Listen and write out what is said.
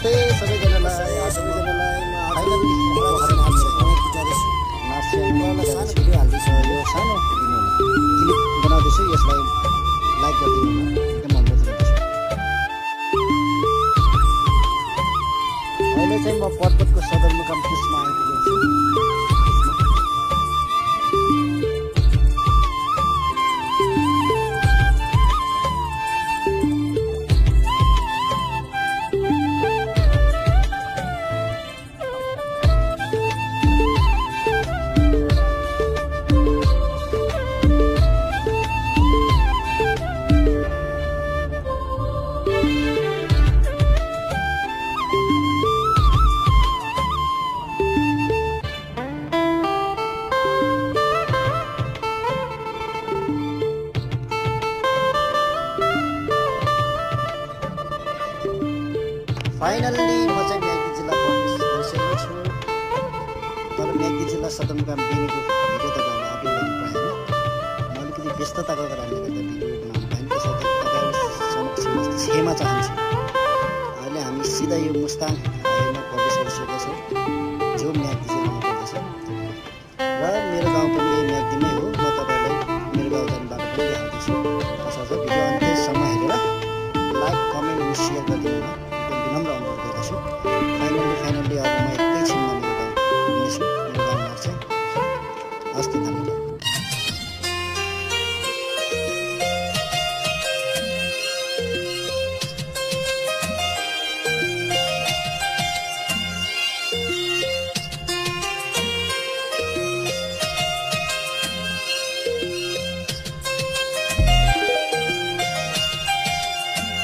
नमस्ते सबैजनालाई फाइनली हाल्दैछ यो सानो क्लिप बनाउँदैछु यसलाई लाइक गरिदिनु एकदम अनुरोध गर्दछु। अहिले चाहिँ म पर्वतको सदरमुकाम पुसमा आइपुगेको छु। फाइनल्ली म चाहिँ म्याग्दी जिल्ला प्रवेश गरिसकेको छु। तर म्याग्दी जिल्ला सदरमुकाम बेनीको भिडियो तपाईँहरूलाई अपलोड गर्नु पाएन। म अलिकति व्यस्तताको कारणले गर्दा भिडियो बनाउनु पाएन। त्यसर्थ तपाईँहरू समक्ष म क्षमा चाहन्छु। अहिले हामी सिधा यो मुस्ताङ हाइवेमा प्रवेश गरिसकेका छौँ जो म्याग्दी जिल्लामा पर्दछ र मेरो गाउँ पनि यही म्याग्दीमै हो। म तपाईँहरूलाई मेरो गाउँ जाने बाटो पनि देखाउँदैछु। तसर्थ भिडियो अन्त्यसम्म हेरेर लाइक कमेन्ट अनि सेयर गरिदिनु विनम्र अनुरोध गर्दछु। फाइनल्ली अब म एकैछिनमा